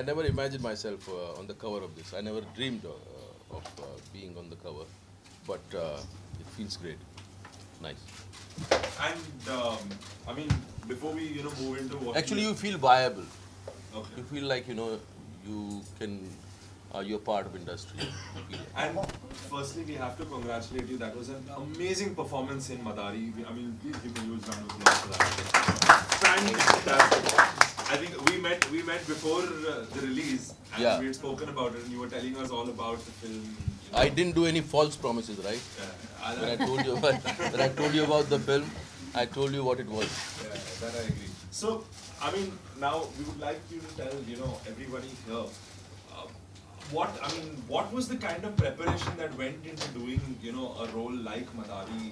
I never imagined myself on the cover of this. I never dreamed of being on the cover, but it feels great. Nice. And I mean, before we move into what Actually, we, you feel viable. okay. You feel like you can. You're part of industry. You feel it. And firstly, we have to congratulate you. That was an amazing performance in Madari. I mean, please give me a huge round of applause for that. Fantastic. I think we met before the release, and Yeah. we had spoken about it, and you were telling us all about the film. I didn't do any false promises, right? When I told you about, when I told you about the film, I told you what it was. Yeah, that I agree. So, I mean, now we would like you to tell, everybody here, what was the kind of preparation that went into doing, a role like Madari,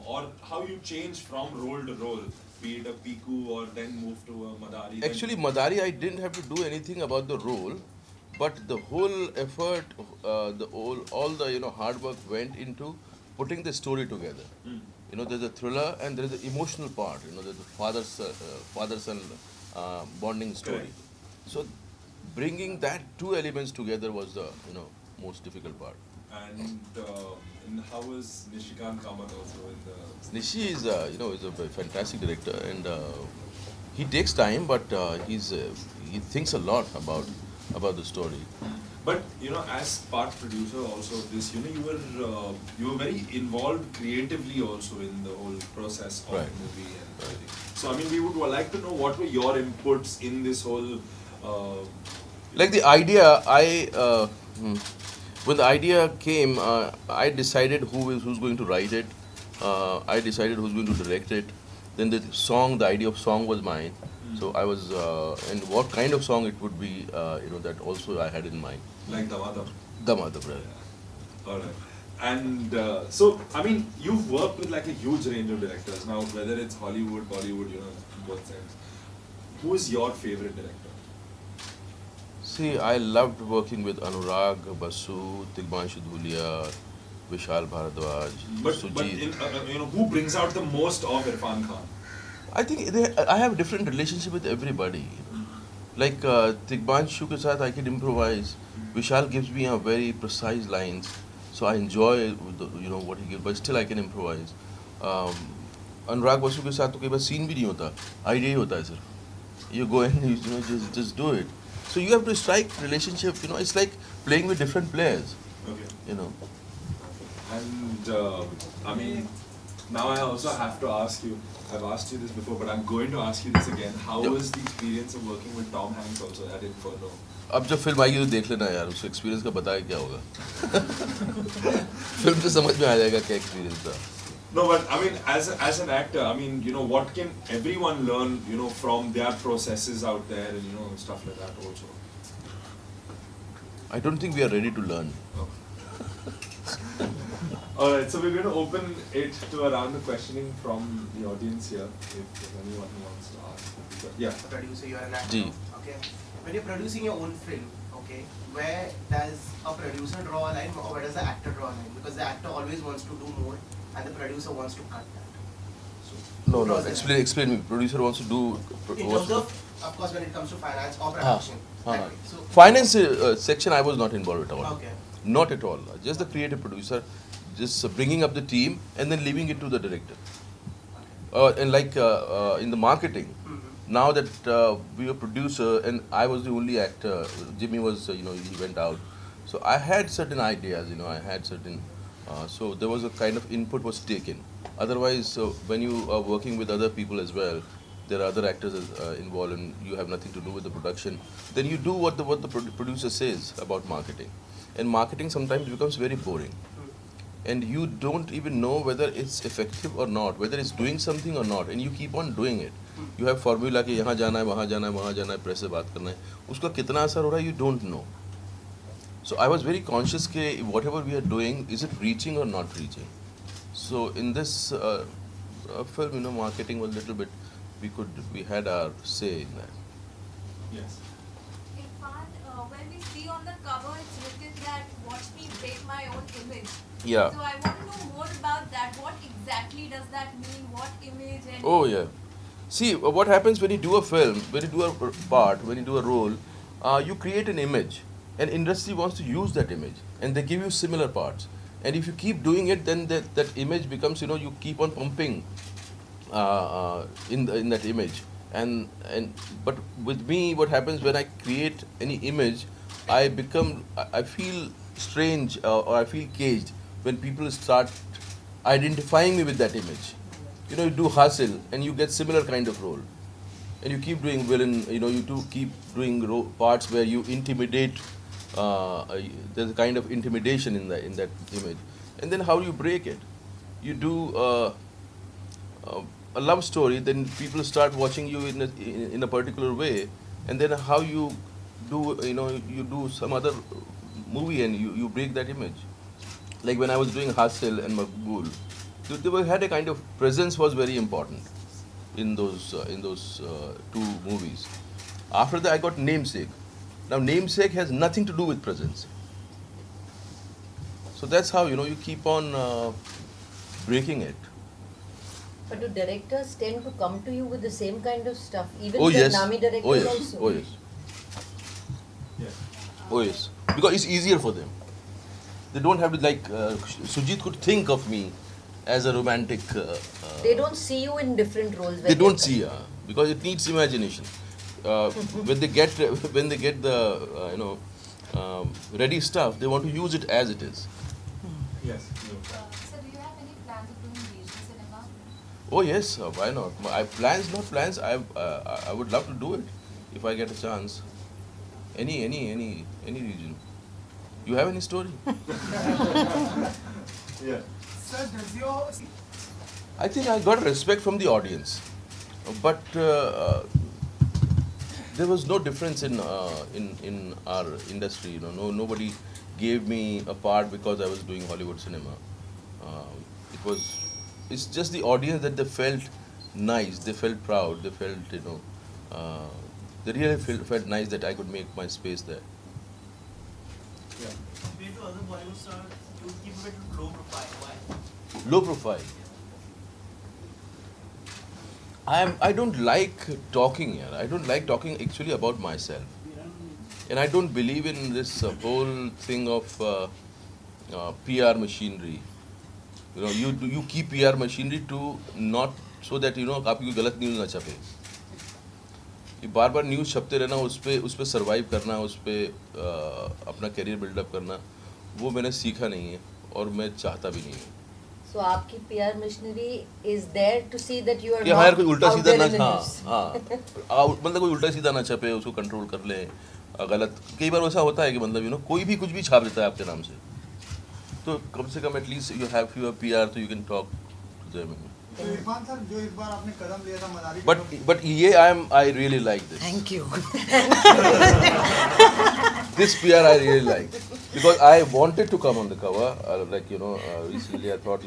or how you changed from role to role, be it a Piku or then move to a Madari? Actually, Madari, I didn't have to do anything about the role, but the whole effort, all the hard work went into putting the story together. There's a thriller and there is the emotional part. There's the father-son bonding story. Correct. So, bringing that two elements together was the most difficult part. And how was Nishikant Kamat also in the... Nishi is is a fantastic director and he takes time, but he thinks a lot about the story. But as part producer also of this, you were very involved creatively also in the whole process of Right. the movie and everything. So I mean, we would like to know what were your inputs in this whole. Like the idea, when the idea came, I decided who's going to write it. I decided who's going to direct it. Then the idea of song was mine. So I was, and what kind of song it would be, that also I had in mind. Like Damada. Damada, brother. Alright. And so, I mean, you've worked with like a huge range of directors now, whether it's Hollywood, Bollywood, both sides. Who is your favorite director? See, I loved working with Anurag, Basu, Tigmanshu Dhulia, Vishal Bharadwaj, But Sujit. who brings out the most of Irfan Khan? I think I have a different relationship with everybody. Like Tigbanshu ke saath I can improvise. Vishal gives me a very precise lines, so I enjoy what he gives. But still I can improvise. Um, Anurag Basu के साथ तो कई बार scene भी नहीं होता, idea ही होता है सिर्फ. You go and just do it. So you have to strike relationship. It's like playing with different players. Okay. And I mean, now I also have to ask you. I've asked you this before, but I'm going to ask you this again. How Yep. was the experience of working with Tom Hanks also at Inferno? अब जब film आएगी तो देख लेना यार, उसको experience का बताया क्या होगा. फिल्म से समझ में आ जाएगा क्या एक्सपीरियंस था. No, but I mean, as an actor, I mean, what can everyone learn, from their processes out there and stuff like that also. I don't think we are ready to learn. All right, so we're going to open it to a round of questioning from the audience here, if anyone wants to ask. Yeah. Producer, you're an actor. Ji. Okay. When you're producing your own film, okay, where does a producer draw a line or where does the actor draw a line? Because the actor always wants to do more and the producer wants to cut that. So, No, draws the line? explain me. Producer wants to do. In terms of course, when it comes to finance or production. that way. So, Finance section, I was not involved at all. Okay. Not at all. Just the creative producer, just bringing up the team and then leaving it to the director. And like in the marketing, now that we were producer and I was the only actor, Jimmy was, he went out. So I had certain ideas, I had certain, so there was a kind of input was taken. Otherwise, when you are working with other people as well, there are other actors involved and you have nothing to do with the production, then you do what the producer says about marketing. And marketing sometimes becomes very boring. And you don't even know whether it's effective or not, whether it's doing something or not, and you keep on doing it. You have formula कि यहाँ जाना है, वहाँ जाना है, वहाँ जाना है, प्रेस से बात करना है. उसका कितना असर हो रहा है, you don't know. So I was very conscious कि whatever we are doing, is it reaching or not reaching? So in this film, marketing was a little bit, we had our say in that. Yes. In fact, when we see on the cover, it's written that watch me break my own image. Yeah. So I want to know more about that. What exactly does that mean? What image? And Oh yeah. See, what happens when you do a film, when you do a part, when you do a role, you create an image, and industry wants to use that image, and they give you similar parts. And if you keep doing it, then that image becomes, you keep on pumping in that image. And but with me, what happens when I create any image, I feel strange, or I feel caged when people start identifying me with that image. You do hustle and you get similar kind of role, and you keep doing villain. You do keep doing parts where you intimidate. There's a kind of intimidation in that image, and then how do you break it? You do a love story, then people start watching you in a particular way, and then how you do you do some other movie and you break that image. Like when I was doing Hustle and Maqbool, they had a kind of presence was very important in those two movies. After that, I got Namesake. Now Namesake has nothing to do with presence. So that's how you keep on breaking it. But do directors tend to come to you with the same kind of stuff? Even Oh the yes. Nami directors Oh yes. also? Oh yes. Yes. Oh yes. Because it's easier for them. They don't have to Sujit could think of me as a romantic. They don't see you in different roles. They don't see because it needs imagination. When they get the ready stuff, they want to use it as it is. Yes. No. So do you have any plans of doing regional cinema? Oh yes, why not? Not plans. I would love to do it if I get a chance. Any region. You have any story? Yeah. Sir, does your I think I got respect from the audience, but there was no difference in our industry. Nobody gave me a part because I was doing Hollywood cinema. It's just the audience that they felt nice, they felt proud, they felt they really felt nice that I could make my space there. Yeah. compared to other Bollywood stars, you keep a bit low profile? Why? Low profile. I don't like talking here. I don't like talking actually about myself. And I don't believe in this whole thing of PR machinery. You keep PR machinery to not so that आपकी कोई गलत news ना छपे. ये बार-बार news छपते रहना, उस पे सर्वाइव करना, उस पे अपना करियर बिल्डअप करना, वो मैंने सीखा नहीं है और मैं चाहता भी नहीं हूँ. So आपकी PR machinery is there to see that you are कि हाँ यार not कोई उल्टा out सीधा there ना in the हाँ news. हाँ मतलब कोई उल्टा सीधा ना छपे, उसको कंट्रोल कर ले. गलत कई बार ऐसा होता है कि मतलब कोई भी कुछ भी छाप देता है आपके नाम से, तो कम से कम at least you have your PR तो you can talk to them. तो इरफान सर, जो इस बार आपने कदम लिया था मदारी But ये I really like this. Thank you. This PR I really like because I wanted to come on the cover. Recently I thought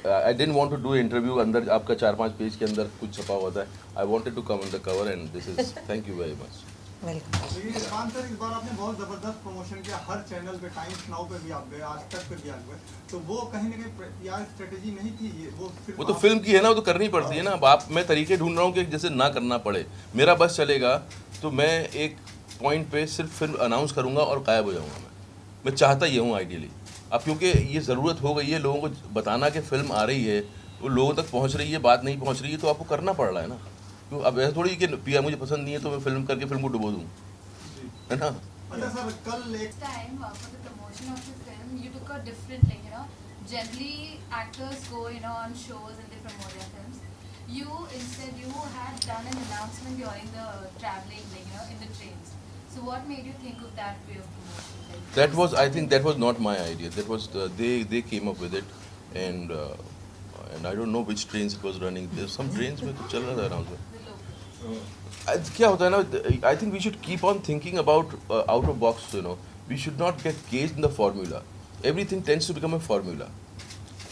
I didn't want to do an interview अंदर आपका 4-5 page के अंदर कुछ छपा हुआ था. I wanted to come on the cover and this is thank you very much. Welcome. लेकिन Irfan sir, इस बार आपने बहुत जबरदस्त प्रमोशन किया. हर चैनल पे, टाइम्स नाउ पे भी आप गए, आज तक पे भी आप गए. तो वो कहीं ना कहीं यार स्ट्रेटेजी नहीं थी ये, वो तो फिल्म की है ना, वो तो करनी पड़ती है ना. अब मैं तरीके ढूंढ रहा हूँ कि जैसे ना करना पड़े. मेरा बस चलेगा तो मैं एक पॉइंट पे सिर्फ फिल्म अनाउंस करूँगा और गायब हो जाऊँगा. मैं चाहता ये हूँ आइडियली. अब क्योंकि ये ज़रूरत हो गई है लोगों को बताना कि फिल्म आ रही है, वो लोगों तक पहुँच रही है, बात नहीं पहुँच रही है, तो आपको करना पड़ रहा है ना. क्यों अब ऐसा थोड़ी कि PR मुझे पसंद नहीं है तो मैं फिल्म करके फिल्म को डुबो दूँ, है ना. अच्छा सर, कल एक This time for the promotion of the film, you took a different generally actors go on shows and they promote their films. Instead you had done an announcement during the traveling in the trains. So what made you think of that way of promotion? I think that was not my idea. That was they came up with it, and I don't know which trains it was running. There's some trains में तो चल रहा था announcement. The local. क्या होता है ना, I think we should keep on thinking about out of box. We should not get caged in the formula. Everything tends to become a formula.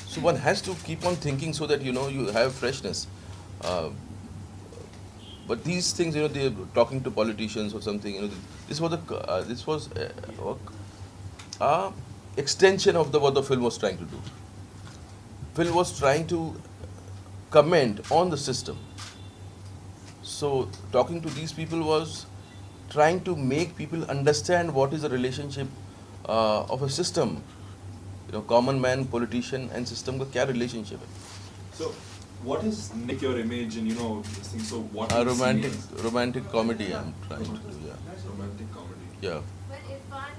So one has to keep on thinking so that you have freshness. But these things, they're talking to politicians or something. This was a extension of what the film was trying to do. Film was trying to comment on the system. So talking to these people was trying to make people understand what is the relationship of a system. You know, common man, politician and system का क्या relationship है? So, what is Nick your image and this thing? So what? A we see romantic comedy I'm trying to do. Yeah. is romantic comedy. Yeah. Well, Irfan,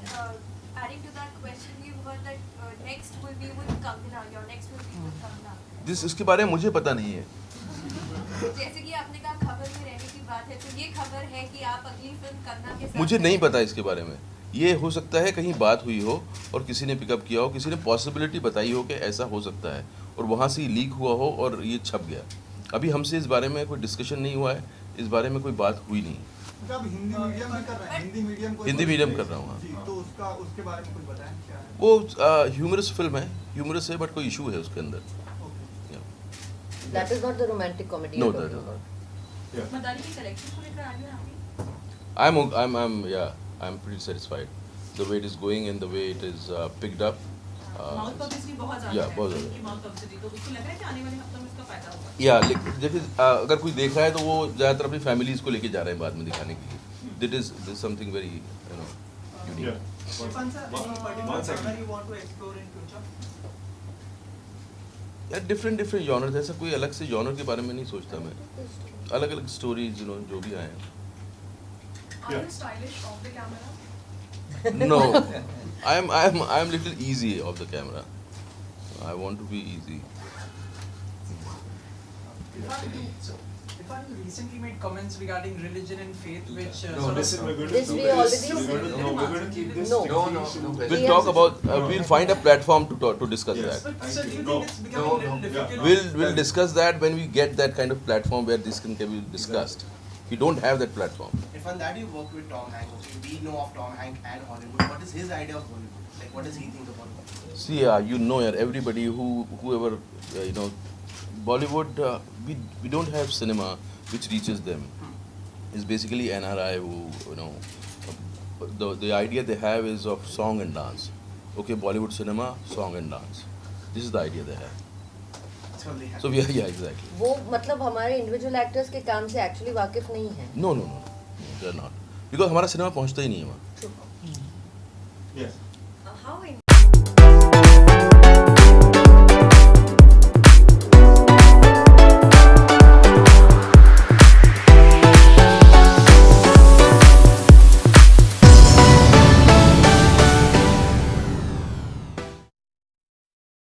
adding to that question, we've heard that next will be with Kangana. Your next will be with Kangana. This इसके बारे में मुझे पता नहीं है. जैसे कि आपने कहा खबर में रहने की बात है, तो ये खबर है कि आप अगली फिल्म कंगना के साथ मुझे नहीं पता इसके बारे में. ये हो सकता है कहीं बात हुई हो और किसी ने पिकअप किया हो, किसी ने पॉसिबिलिटी बताई हो कि ऐसा हो सकता है और वहाँ से लीक हुआ हो और ये छप गया. अभी हमसे इस बारे में कोई डिस्कशन नहीं हुआ है, इस बारे में कोई बात हुई नहीं. जब हिंदी मीडियम भी कर रहे हैं, हिंदी मीडियम कर रहा हूँ, हाँ. जी, तो उसके बारे में कुछ बताएं क्या है? वो ह्यूमरस फिल्म है, ह्यूमरस है बट कोई इशू है उसके अंदर. Okay. That is not the romantic comedy. No, you're that talking is about. not. मदारी की कलेक्शन को लेकर आज happy I'm pretty satisfied. The way it is going and the way it is picked up. Mouth publicity बहुत ज्यादा yeah, है बहुत ज्यादा. उनकी माउथ पब्लिसिटी, तो उसको लग रहा है कि आने वाले हफ्तों में इसका फायदा होगा. या देखिए अगर कोई देख रहा है तो वो ज़्यादातर अपनी फैमिलीज को लेके जा रहे हैं बाद में दिखाने के लिए. That is something very unique. Yeah. Irfan sir, any One particular second. genre you want to explore in future? यार डिफरेंट जॉनर, ऐसा कोई अलग से जॉनर के बारे में नहीं सोचता मैं. अलग अलग स्टोरीज जो भी आए हैं. Are you stylish off the camera? No, I'm little easy off the camera. I want to be easy. Irfan, you recently made comments regarding religion and faith, which No, listen, we're going to This do we this. already We're going to, said. no, we're going to keep this. No. strictly We'll He talk has- about. We'll find a platform to discuss Yes. that. But sir, do you No. think it's becoming a little difficult? Yeah. We'll discuss that when we get that kind of platform where this can be discussed. We don't have that platform. If on that you work with Tom Hanks, okay, we know of Tom Hanks and Hollywood. What is his idea of Hollywood? Like, what does he think about Hollywood? See, everybody whoever Bollywood, we don't have cinema which reaches them. It's basically NRI who the idea they have is of song and dance. Okay, Bollywood cinema, song and dance. This is the idea they have. That's all they have. So yeah, exactly. वो मतलब हमारे individual actors के काम से actually वाकिफ नहीं है. No, they're not. Because हमारा सिनेमा पहुंचता ही नहीं है वहाँ. Yes. how in